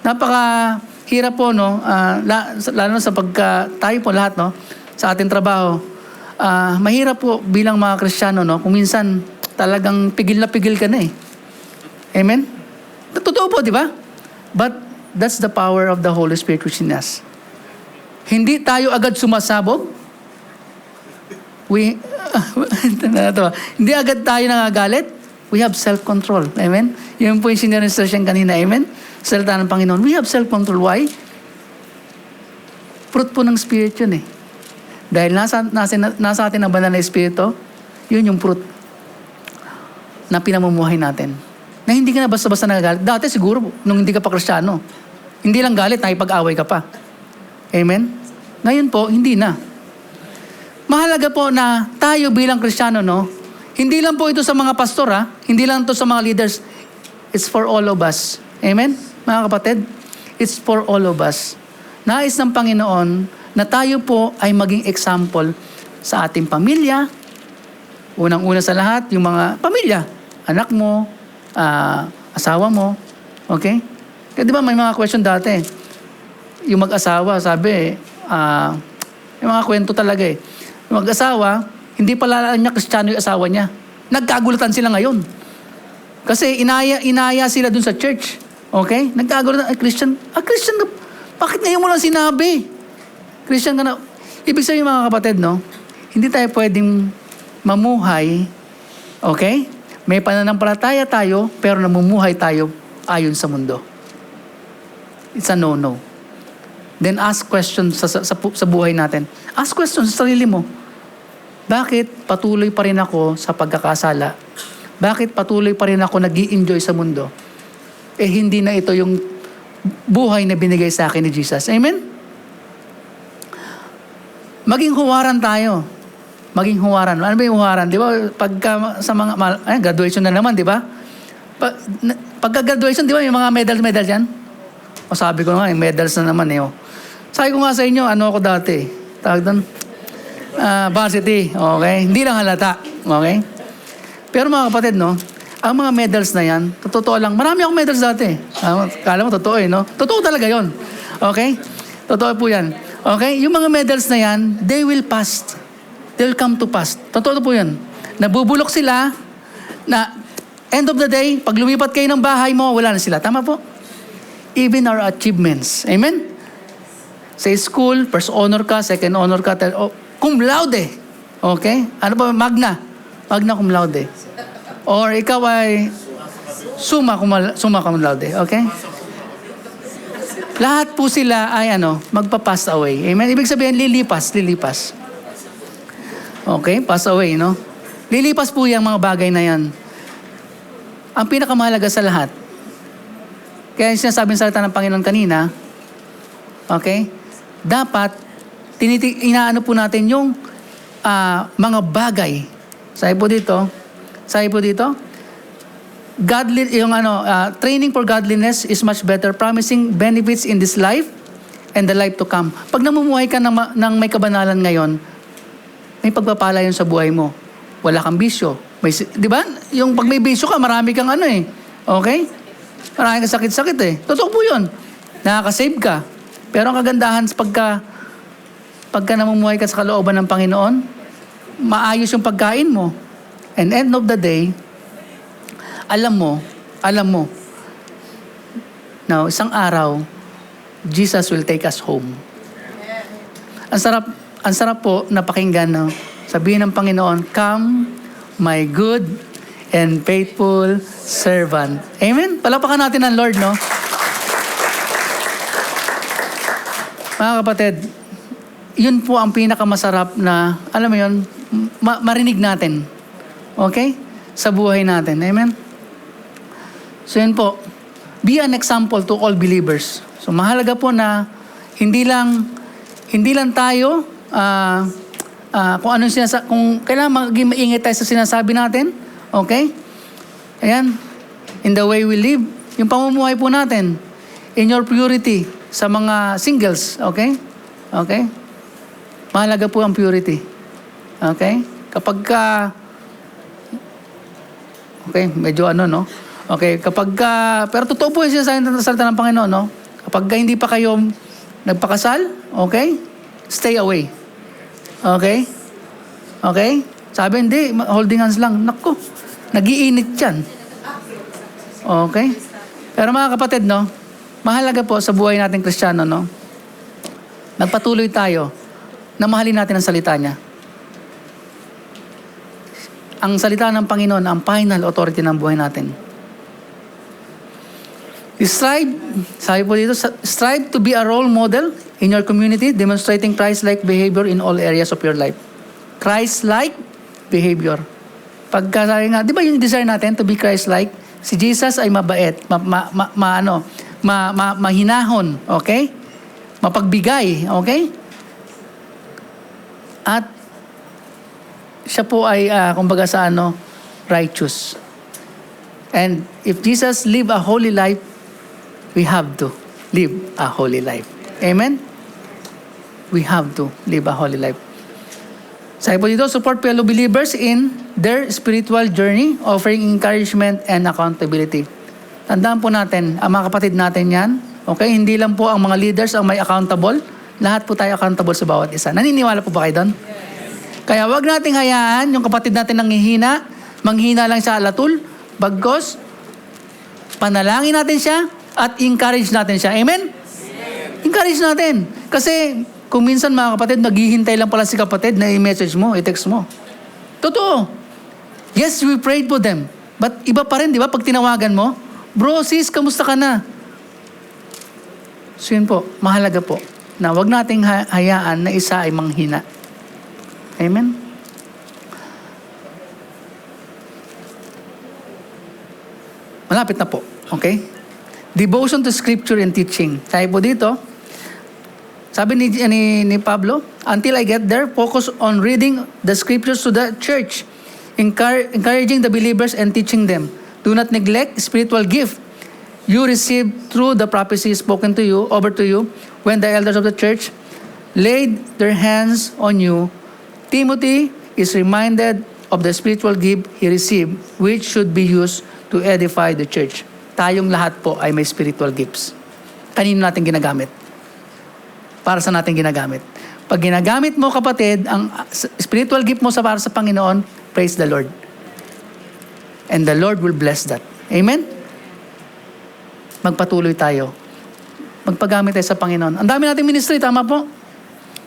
Napakahirap po, no? Lalo na sa tayo po lahat, no? Sa ating trabaho. Mahirap po bilang mga Kristiyano, no? Kung minsan talagang pigil na pigil ka na eh. Amen? Totoo po, di ba? But that's the power of the Holy Spirit within us. Hindi tayo agad sumasabog. Hindi agad tayo nangagalit. We have self-control. Amen? Yun po yung siniresearch kanina. Amen? Salita ng Panginoon. We have self-control. Why? Fruit po ng Spirit yun eh. Dahil nasa atin ang banal na Espiritu, yun yung fruit. na pinamumuhay natin. Na hindi ka na basta-basta nagagalit. Dati siguro, nung hindi ka pa Kristiyano, hindi lang galit, nakipag-away ka pa. Amen? Ngayon po, hindi na. Mahalaga po na tayo bilang Kristiyano, no? Hindi lang po ito sa mga pastor, ha? Hindi lang ito sa mga leaders. It's for all of us. Amen? Mga kapatid, it's for all of us. Nais ng Panginoon na tayo po ay maging example sa ating pamilya. Unang-una sa lahat, yung mga pamilya. Anak mo, asawa mo. Okay? Kaya di ba may mga question dati. Yung mag-asawa, sabi, yung mga kwento talaga eh. Yung mag-asawa, hindi pala niya Kristiyano yung asawa niya. Nagkagulatan sila ngayon. Kasi inaya sila dun sa church. Okay? Nagkagulatan, Christian ka, bakit ngayon mo lang sinabi? Christian ka na. Ibig sabihin mga kapatid, no? Hindi tayo pwedeng mamuhay, okay? May pananampalataya tayo, pero namumuhay tayo ayon sa mundo. It's a no-no. Then ask questions sa buhay natin. Ask questions sa sarili mo. Bakit patuloy pa rin ako sa pagkakasala? Bakit patuloy pa rin ako nag-i-enjoy sa mundo? Eh hindi na ito yung buhay na binigay sa akin ni Jesus. Amen? Maging huwaran tayo. Maging huwaran. Ano ba yung huwaran? Di ba? Pagka sa mga, graduation na naman, di ba? Pagka-graduation, di ba? Yung mga medal yan? O sabi ko nga, yung medals na naman eh. Oh. Sabi ko nga sa inyo, ano ako dati? Tawag doon? Varsity. Okay? Hindi lang halata. Okay? Pero mga kapatid, no? Ang mga medals na yan, totoo lang. Marami akong medals dati. Kala mo, totoo eh, no? Totoo talaga yon. Okay? Totoo po yan. Okay? Yung mga medals na yan, they will pass. They will come to pass. Totoo po yan. Nabubulok sila na end of the day, pag lumipat kayo ng bahay mo, wala na sila. Tama po? Even our achievements. Amen? Sa school, first honor ka, second honor ka, cum laude. Okay? Ano pa? Magna. Magna cum laude. Or ikaw ay summa cum laude. Okay? Lahat po sila ay magpa-pass away. Amen? Ibig sabihin, lilipas. Okay? Pass away, no? Lilipas po yung mga bagay na yan. Ang pinakamahalaga sa lahat, kaya sinasabi ng salita ng Panginoon kanina, okay? Dapat, inaano po natin yung mga bagay. Sabi po dito, training for godliness is much better, promising benefits in this life and the life to come. Pag namumuhay ka ng may kabanalan ngayon, may pagpapala yun sa buhay mo. Wala kang bisyo. Di ba? Yung pag may bisyo ka, marami kang okay? Marami kang sakit-sakit eh. Totoo po yun. Nakaka-save ka. Pero ang kagandahan pagka namumuhay ka sa kalooban ng Panginoon, maayos yung pagkain mo. And end of the day, alam mo, now, isang araw, Jesus will take us home. Ang sarap po na pakinggan, no? Sabihin ng Panginoon, "Come, my good and faithful servant." Amen? Palapakan natin ang Lord, no? Mga kapatid, yun po ang pinakamasarap na, alam mo yun, marinig natin. Okay? Sa buhay natin. Amen? So yun po, be an example to all believers. So mahalaga po na hindi lang tayo kung ano kung kailangan maging maingay tayo sa sinasabi natin, okay? Ayan, in the way we live, yung pamumuhay po natin, in your purity, sa mga singles, okay? Okay? Mahalaga po ang purity. Okay? Okay, medyo no? Okay, pero totoo po yung sinasabi ng salita ng Panginoon, no? Kapag hindi pa kayo nagpakasal, okay? Stay away. Okay? Okay? Sabi, hindi, holding hands lang. Naku, nag-iinit yan. Okay? Pero mga kapatid, no? Mahalaga po sa buhay natin Kristiyano, no? Nagpatuloy tayo na mahalin natin ang salita niya. Ang salita ng Panginoon, ang final authority ng buhay natin. Strive to be a role model in your community, demonstrating Christ-like behavior in all areas of your life. Christ-like behavior. Pagka sabi nga, di ba yung desire natin to be Christ-like? Si Jesus ay mabait, mahinahon, okay? Mapagbigay, okay? At siya po ay, kumbaga sa righteous. And if Jesus live a holy life, we have to live a holy life. Amen? We have to live a holy life. Sabi po dito, support fellow believers in their spiritual journey, offering encouragement and accountability. Tandaan po natin, ang mga kapatid natin yan, okay? Hindi lang po ang mga leaders ang may accountable, lahat po tayo accountable sa bawat isa. Naniniwala po ba kayo doon? Kaya wag nating hayaan yung kapatid natin nanghihina, manghina lang sa alatul, bagkos, panalangin natin siya at encourage natin siya. Amen? Encourage natin. Kasi kung minsan mga kapatid, naghihintay lang pala si kapatid na i-message mo, i-text mo. Totoo. Yes, we prayed for them. But iba pa rin, di ba? Pag tinawagan mo, bro, sis, kamusta ka na? So yun po, mahalaga po, na wag nating hayaan na isa ay manghina. Amen? Malapit na po. Okay? Devotion to Scripture and teaching. Sabi po dito, sabi ni Pablo, until I get there, focus on reading the Scriptures to the church, encouraging the believers and teaching them. Do not neglect spiritual gift you received through the prophecy spoken to you, over to you, when the elders of the church laid their hands on you. Timothy is reminded of the spiritual gift he received, which should be used to edify the church. Tayong lahat po ay may spiritual gifts. Kanino natin ginagamit? Para sa natin ginagamit. Pag ginagamit mo, kapatid, ang spiritual gift mo para sa Panginoon, praise the Lord. And the Lord will bless that. Amen? Magpatuloy tayo. Magpagamit tayo sa Panginoon. Ang dami nating ministry, tama po?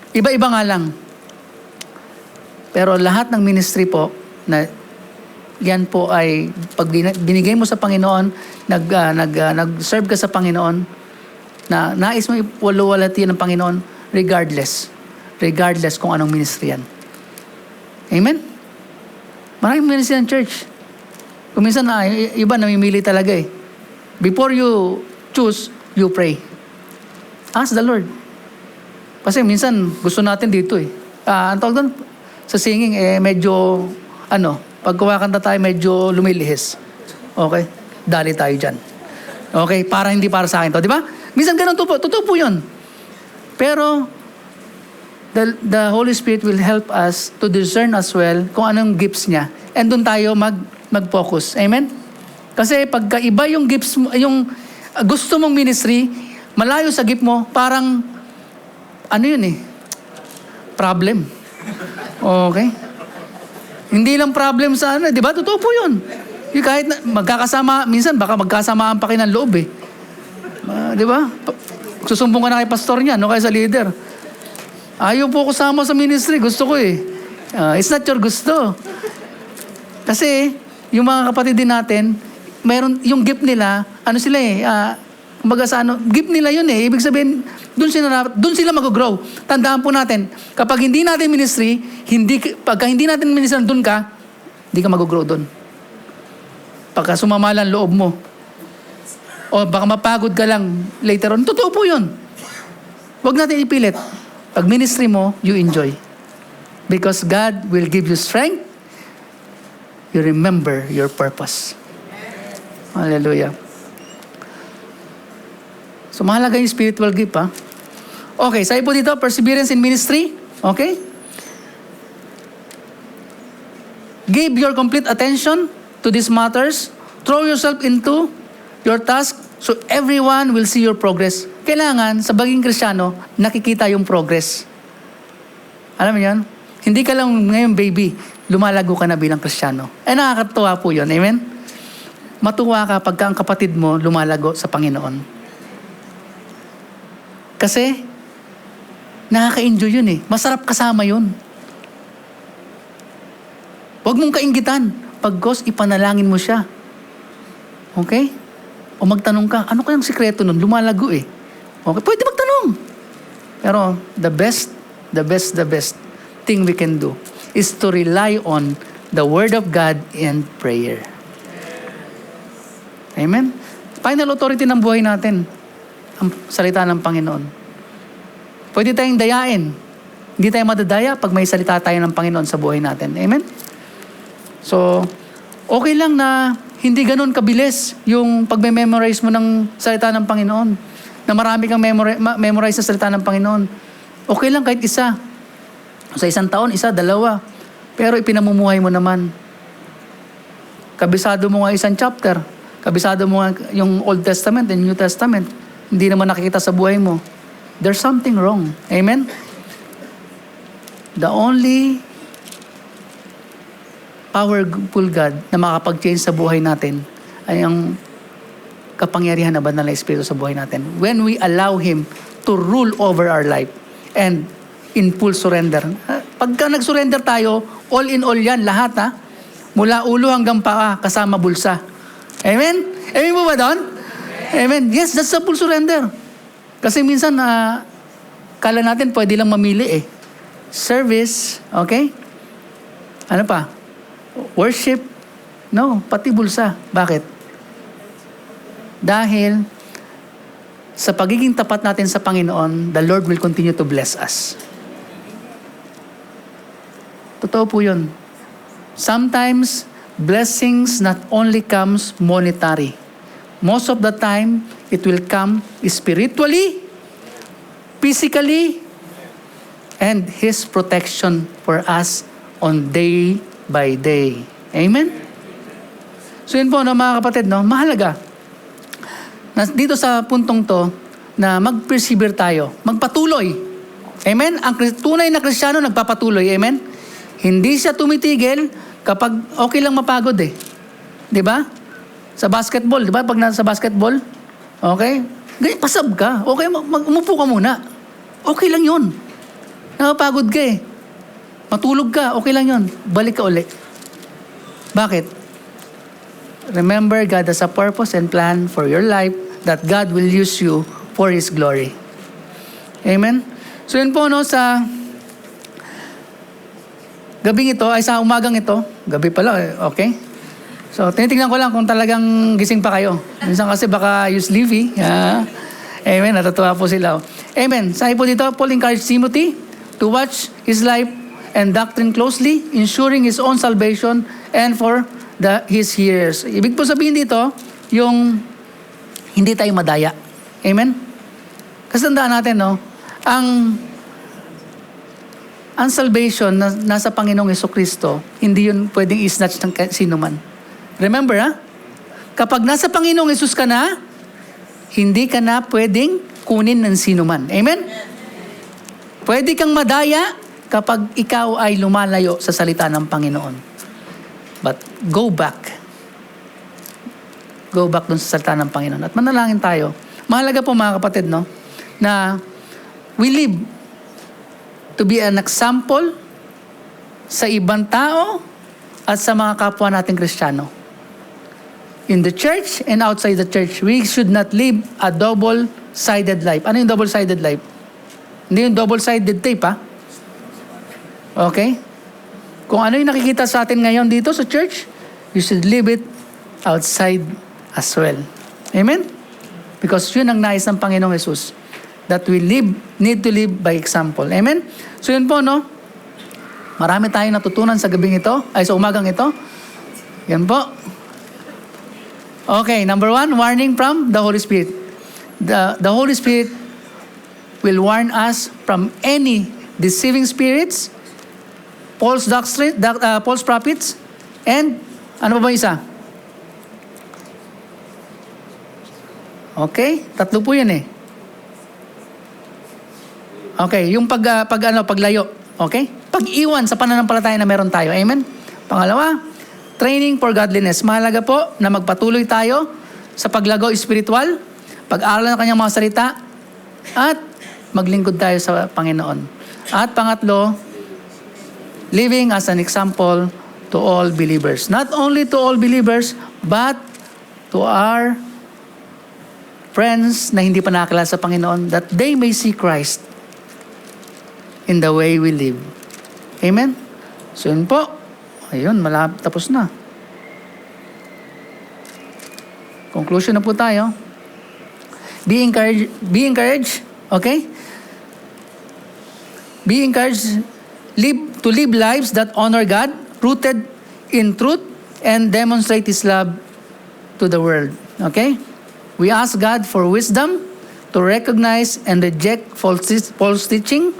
Iba-iba nga lang. Pero lahat ng ministry po, na yan po ay, pag binigay mo sa Panginoon, nag-serve ka sa Panginoon, na nais mo iwalwalati ng Panginoon regardless kung anong ministry yan. Amen? Maraming ministry ng church. Kung minsan iba namimili talaga eh. Before you choose, you pray. Ask the Lord. Kasi minsan gusto natin dito eh. Ang tawag doon, sa singing medyo, pag kumakanta tayo medyo lumilihis. Okay? Dali tayo dyan. Okay? Hindi para sa akin to. Di ba? Minsan ganun totoo po yun. Pero, the Holy Spirit will help us to discern as well kung anong gifts niya. And doon tayo mag-focus. Amen? Kasi pagka iba yung gifts mo, yung gusto mong ministry, malayo sa gift mo, parang, problem. Okay? Hindi lang problem sa di ba? Totoo po yun. Yung kahit magkakasama, minsan baka magkasamaan pa kayo ng loob eh. Di ba? Susumbong ka na kay pastor niya, kaya sa leader. Ayaw po ko sama sa ministry, gusto ko eh. It's not your gusto. Kasi, yung mga kapatid din natin, meron, yung gift nila, gift nila yun eh. Ibig sabihin, doon sila mag-grow. Tandaan po natin, kapag hindi natin ministry, pagka hindi natin ministry, doon ka, hindi ka mag-grow doon. Pagka sumamalan loob mo, o baka mapagod ka lang later on. Totoo po yun. Huwag natin ipilit. Pag ministry mo, you enjoy. Because God will give you strength. You remember your purpose. Hallelujah. So mahalaga yung spiritual gift ha. Okay, sabi po dito, perseverance in ministry. Okay? Give your complete attention to these matters. Throw yourself into your task so everyone will see your progress. Kailangan, sa baging Kristiyano, nakikita yung progress. Alam mo yan? Hindi ka lang ngayon baby, lumalago ka na bilang Kristiyano. Nakakatuwa po yun. Amen? Matuwa ka pagka ang kapatid mo lumalago sa Panginoon. Kasi, nakaka-enjoy yun eh. Masarap kasama yun. Huwag mong kainggitan. Pagkos, ipanalangin mo siya. Okay? O magtanong ka, ano kayang sikreto nun? Lumalago eh. Okay, pwede magtanong. Pero the best thing we can do is to rely on the Word of God and prayer. Amen? Final authority ng buhay natin, ang salita ng Panginoon. Pwede tayong dayain. Hindi tayo madadaya pag may salita tayo ng Panginoon sa buhay natin. Amen? So, okay lang na hindi ganun kabilis yung pagme-memorize mo ng salita ng Panginoon. Na marami kang memorize sa salita ng Panginoon. Okay lang kahit isa. Sa isang taon, isa, dalawa. Pero ipinamumuhay mo naman. Kabisado mo nga isang chapter. Kabisado mo nga yung Old Testament and New Testament. Hindi naman nakikita sa buhay mo. There's something wrong. Amen? The only powerful God na makapag-change sa buhay natin ay ang kapangyarihan na banal na Espiritu sa buhay natin. When we allow Him to rule over our life and in full surrender. Pagka nag-surrender tayo, all in all yan, lahat ha. Mula ulo hanggang paa, kasama bulsa. Amen? Amen mo ba doon? Amen. Yes, that's a full surrender. Kasi minsan, kala natin pwede lang mamili eh. Service, okay? Ano pa? Worship, no, pati bulsa. Bakit? Dahil sa pagiging tapat natin sa Panginoon, the Lord will continue to bless us. Totoo po yun. Sometimes, blessings not only comes monetary. Most of the time, it will come spiritually, physically, and His protection for us on day by day. Amen? So yun po, no, mga kapatid, no, mahalaga. Dito sa puntong to, na mag-persevere tayo, magpatuloy. Amen? Ang tunay na Kristiyano nagpapatuloy. Amen? Hindi siya tumitigil kapag okay lang mapagod eh. Di ba? Sa basketball, di ba? Pag nasa basketball, okay? Ganyan, pasab ka. Okay, umupo ka muna. Okay lang yun. Nakapagod ka eh. Matulog ka, okay lang yun. Balik ka uli. Bakit? Remember, God has a purpose and plan for your life that God will use you for His glory. Amen? So yun po, no, sa gabing ito, ay sa umagang ito, gabi pala, okay? So, tinitingnan ko lang kung talagang gising pa kayo. Minsan kasi baka you sleepy. Amen, natatuwa po sila. Amen. Sabi po dito, Paul encouraged Timothy to watch his life and doctrine closely, ensuring his own salvation and for his hearers. Ibig po sabihin dito, yung hindi tayo madaya. Amen? Kasi tandaan natin, no? Ang salvation na nasa Panginoong Jesucristo, hindi yun pwedeng isnatch ng sino man. Remember, ha? Kapag nasa Panginoong Jesus ka na, hindi ka na pwedeng kunin ng sino man. Amen? Pwede kang madaya kapag ikaw ay lumalayo sa salita ng Panginoon. But go back. Go back dun sa salita ng Panginoon. At manalangin tayo. Mahalaga po mga kapatid, no? Na we live to be an example sa ibang tao at sa mga kapwa nating Kristiyano. In the church and outside the church, we should not live a double-sided life. Ano yung double-sided life? Hindi yung double-sided tape, ha? Okay? Kung ano yung nakikita sa atin ngayon dito sa church, you should live it outside as well. Amen? Because yun ang nais ng Panginoong Jesus. That we need to live by example. Amen? So yun po, no? Marami tayong natutunan sa gabing ito, ay sa umagang ito. Yan po. Okay, number 1, warning from the Holy Spirit. The Holy Spirit will warn us from any deceiving spirits, false doctrine, false prophets, and ano ba isa? Okay, tatlo po yan eh. Okay, yung paglayo. Okay? Pag-iwan sa pananampalataya na meron tayo. Amen? Pangalawa, training for godliness. Mahalaga po na magpatuloy tayo sa paglago espiritual, pag-aaral ng kanyang mga salita, at maglingkod tayo sa Panginoon. At pangatlo, living as an example to all believers. Not only to all believers, but to our friends na hindi pa nakakilala sa Panginoon, that they may see Christ in the way we live. Amen? So yun po. Ayun, tapos na. Conclusion na po tayo. Be encouraged, okay? Be encouraged to live lives that honor God, rooted in truth, and demonstrate His love to the world. Okay? We ask God for wisdom to recognize and reject false teaching.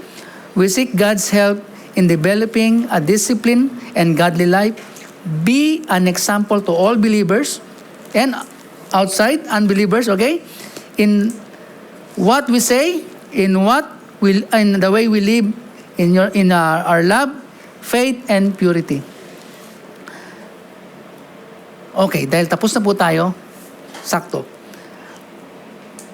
We seek God's help in developing a discipline and godly life. Be an example to all believers and outside unbelievers, okay? In what we say, in the way we live, in our love, faith, and purity. Okay, dahil tapos na po tayo, sakto.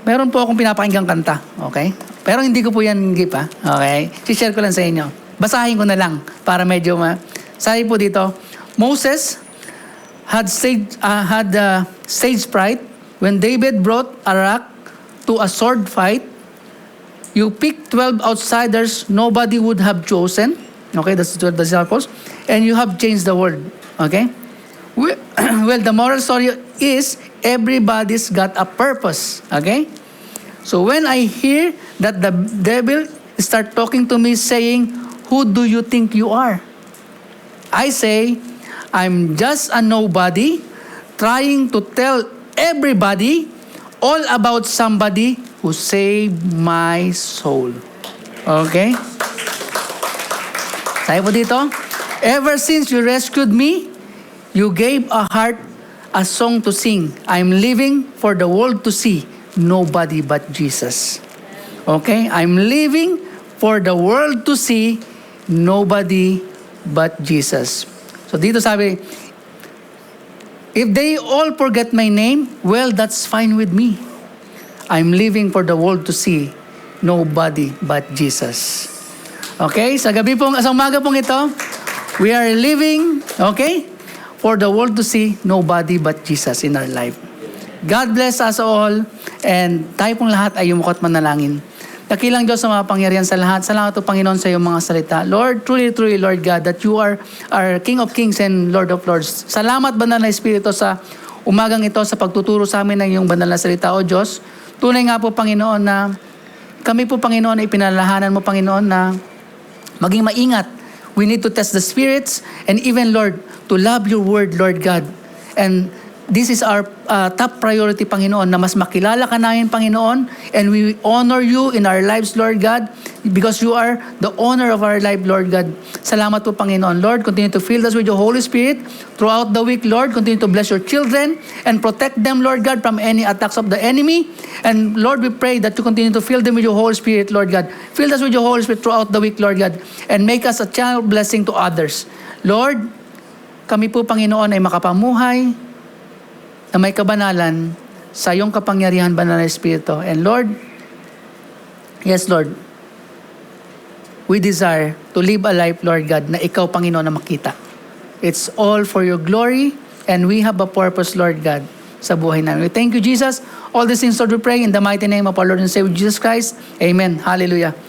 Meron po akong pinapakinggang kanta, okay? Pero hindi ko po yan gift, ha? Okay? Si-share ko lang sa inyo. Basahin ko na lang para medyo sabi po dito, Moses had stage fright when David brought a rock to a sword fight. You picked 12 outsiders nobody would have chosen. Okay, that's the disciples. And you have changed the world. Okay? Well, the moral story is everybody's got a purpose. Okay? So when I hear that the devil start talking to me saying, who do you think you are? I say, I'm just a nobody trying to tell everybody all about somebody who saved my soul. Okay? Sabi po dito, ever since you rescued me, you gave a heart a song to sing. I'm living for the world to see, nobody but Jesus. Okay? I'm living for the world to see, nobody but Jesus. So dito sabi, if they all forget my name, well, that's fine with me. I'm living for the world to see, nobody but Jesus. Okay? Sa umaga pong ito, we are living, okay, for the world to see, nobody but Jesus in our life. God bless us all, and tayo pong lahat ay yumukot manalangin. Dakilang Diyos sa mga pangyarihan sa lahat. Salamat po, Panginoon, sa iyong mga salita. Lord, truly, Lord God, that you are our King of Kings and Lord of Lords. Salamat, Banal na Espiritu, sa umagang ito, sa pagtuturo sa amin ng iyong banal na salita, O Diyos. Tunay nga po, Panginoon, na kami po, Panginoon, ay pinalalahanan mo, Panginoon, na maging maingat. We need to test the spirits, and even, Lord, to love your word, Lord God. And this is our top priority, Panginoon, na mas makilala ka namin, Panginoon, and we honor you in our lives, Lord God, because you are the owner of our life, Lord God. Salamat po, Panginoon. Lord, continue to fill us with your Holy Spirit throughout the week, Lord. Continue to bless your children and protect them, Lord God, from any attacks of the enemy. And Lord, we pray that you continue to fill them with your Holy Spirit, Lord God. Fill us with your Holy Spirit throughout the week, Lord God, and make us a channel of blessing to others. Lord, kami po, Panginoon, ay makapamuhay na may kabanalan sa iyong kapangyarihan, Banal na Espiritu. And Lord, yes Lord, we desire to live a life, Lord God, na ikaw, Panginoon, na makita. It's all for your glory, and we have a purpose, Lord God, sa buhay namin. We thank you, Jesus. All these things, Lord, we pray in the mighty name of our Lord and Savior, Jesus Christ. Amen. Hallelujah.